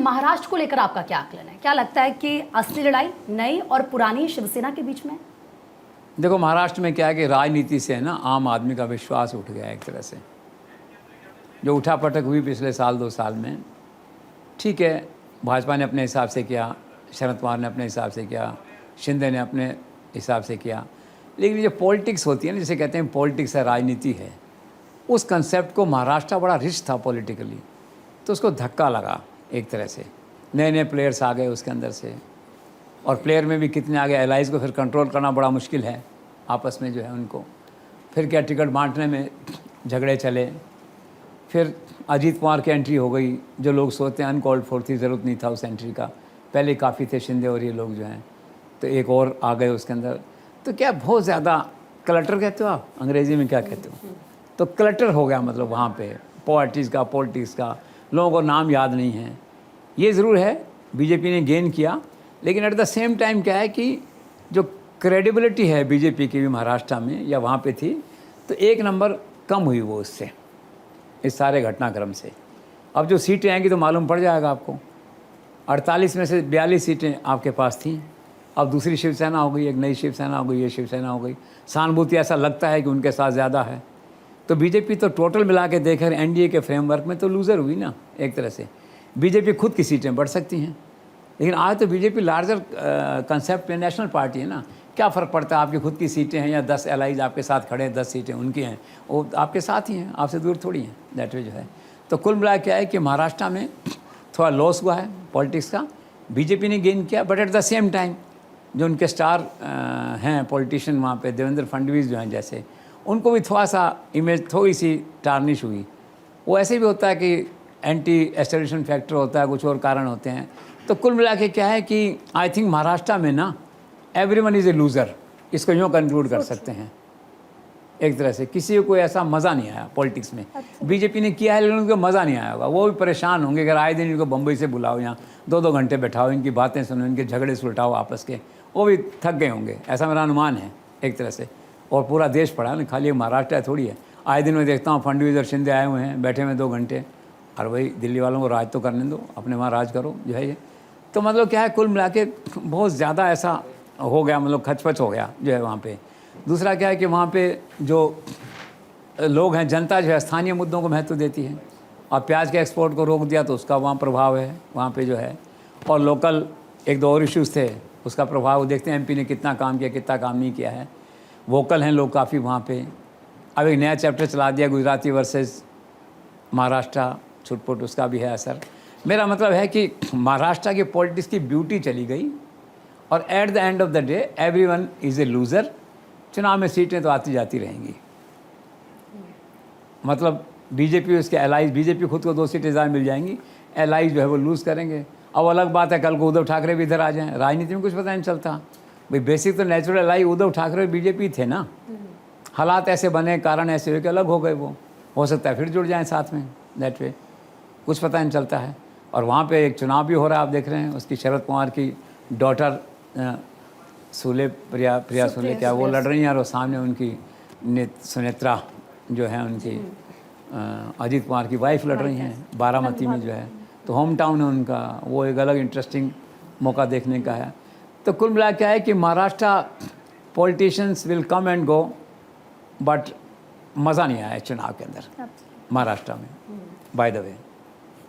महाराष्ट्र को लेकर आपका क्या आकलन है? क्या लगता है कि असली लड़ाई नई और पुरानी शिवसेना के बीच में? देखो, महाराष्ट्र में क्या है कि राजनीति से ना आम आदमी का विश्वास उठ गया एक तरह से। जो उठापटक हुई पिछले साल 2 साल में, ठीक है, भाजपा ने अपने हिसाब से किया, शरद पवार ने अपने हिसाब से किया, शिंदे ने अपने हिसाब से किया, लेकिन जो पॉलिटिक्स होती है ना, जिसे कहते हैं पॉलिटिक्स है, राजनीति है, उस कंसेप्ट को महाराष्ट्र बड़ा रिच था पॉलिटिकली, तो उसको धक्का लगा एक तरह से। नए नए प्लेयर्स आ गए उसके अंदर से, और प्लेयर में भी कितने आ गए, एलाइज को फिर कंट्रोल करना बड़ा मुश्किल है आपस में जो है उनको। फिर क्या टिकट बांटने में झगड़े चले, फिर अजीत पवार की एंट्री हो गई, जो लोग सोचते हैं अनकॉल्ड फॉर थी, ज़रूरत नहीं था उस एंट्री का, पहले काफ़ी थे शिंदे और ये लोग जो हैं, तो एक और आ गए उसके अंदर। तो क्या बहुत ज़्यादा क्लटर कहते हो आप, अंग्रेज़ी में क्या कहते हो, तो क्लटर हो गया मतलब वहाँ पे पॉलिटिक्स का, लोगों को नाम याद नहीं है। ये ज़रूर है बीजेपी ने गेन किया, लेकिन एट द सेम टाइम क्या है कि जो क्रेडिबिलिटी है बीजेपी की भी महाराष्ट्र में या वहाँ पे थी, तो 1 नंबर कम हुई वो उससे, इस सारे घटनाक्रम से। अब जो सीटें आएंगी तो मालूम पड़ जाएगा आपको। 48 में से 42 सीटें आपके पास थीं, अब दूसरी शिवसेना हो गई, एक नई शिवसेना हो गई, ये शिवसेना हो गई। सहानुभूति ऐसा लगता है कि उनके साथ ज़्यादा है, तो बीजेपी तो टोटल मिला के देखें एनडीए के फ्रेमवर्क में तो लूज़र हुई ना एक तरह से। बीजेपी खुद की सीटें बढ़ सकती हैं, लेकिन आज तो बीजेपी लार्जर कंसेप्ट में नेशनल पार्टी है ना, क्या फ़र्क पड़ता है आपकी खुद की सीटें हैं या 10 एलाइज आपके साथ खड़े हैं, 10 सीटें उनकी हैं, वो आपके साथ ही हैं, आपसे दूर थोड़ी हैं, दैट वे जो है। तो कुल मिला क्या है कि महाराष्ट्र में थोड़ा लॉस हुआ है पॉलिटिक्स का, बीजेपी ने गेन किया, but at the same time जो उनके स्टार हैं पॉलिटिशियन वहाँ पे, देवेंद्र फडणवीस जो हैं जैसे, उनको भी थोड़ा सा इमेज थोड़ी सी टार्निश हुई। वो ऐसे भी होता है कि एंटी एस्टेब्लिशमेंट फैक्टर होता है, कुछ और कारण होते हैं। तो कुल मिला के क्या है कि आई थिंक महाराष्ट्र में ना एवरीवन इज़ ए लूज़र, इसको यूँ कंक्लूड कर सकते हैं एक तरह से। किसी को कोई ऐसा मज़ा नहीं आया पॉलिटिक्स में। बीजेपी ने किया है लेकिन उनको मज़ा नहीं आया होगा, वो भी परेशान होंगे अगर आए दिन इनको बम्बई से बुलाओ, यहाँ 2-2 घंटे बैठाओ, इनकी बातें सुनो, इनके झगड़े सुलटाओ आपस के, वो भी थक गए होंगे, ऐसा मेरा अनुमान है एक तरह से। और पूरा देश पड़ा ना, खाली महाराष्ट्र थोड़ी है। आए दिन मैं देखता हूँ फडणवीस और शिंदे आए हुए हैं, बैठे हुए 2 घंटे, और भाई दिल्ली वालों को राज तो करने दो, अपने वहाँ राज करो जो है ये। तो मतलब क्या है, कुल मिला के बहुत ज़्यादा ऐसा हो गया, मतलब खचपच हो गया जो है वहाँ पे। दूसरा क्या है कि वहाँ पे जो लोग हैं, जनता जो है स्थानीय मुद्दों को महत्व देती है, और प्याज के एक्सपोर्ट को रोक दिया तो उसका वहाँ प्रभाव है वहाँ पे जो है। और लोकल 1-2 और इश्यूज़ थे, उसका प्रभाव देखते हैं एमपी ने कितना काम किया, कितना काम नहीं किया है। वोकल हैं लोग काफ़ी वहाँ पे। अब एक नया चैप्टर चला दिया गुजराती वर्सेस महाराष्ट्र, छुटपुट, उसका भी है असर। मेरा मतलब है कि महाराष्ट्र की पॉलिटिक्स की ब्यूटी चली गई, और at the end of the day everyone is a loser. चुनाव में सीटें तो आती जाती रहेंगी, मतलब बीजेपी उसके एलाइज, बीजेपी खुद को 2 सीटें ज़्यादा मिल जाएंगी, एलाइज जो है वो लूज़ करेंगे। अब अलग बात है कल को उद्धव ठाकरे भी इधर आ जाएं, राजनीति में कुछ पता नहीं चलता भाई। बेसिक तो natural ally Uddhav Thackeray BJP थे ना, हालात ऐसे बने, कारण ऐसे हुए कि अलग हो गए, वो हो सकता है फिर जुड़ जाएँ साथ में, दैट वे कुछ पता नहीं चलता है। और वहाँ पे एक चुनाव भी हो रहा है, आप देख रहे हैं, उसकी शरद पवार की डॉटर प्रिया सुले क्या वो लड़ रही हैं, और वो सामने उनकी सुनेत्रा जो है उनकी अजीत पवार की वाइफ लड़ रही हैं बारामती में जो है, तो होम टाउन है उनका, वो एक अलग इंटरेस्टिंग मौका देखने का है। तो कुल मिला क्या है कि Maharashtra politicians will come and go, but मज़ा नहीं आया चुनाव के अंदर महाराष्ट्र में, बाय द वे।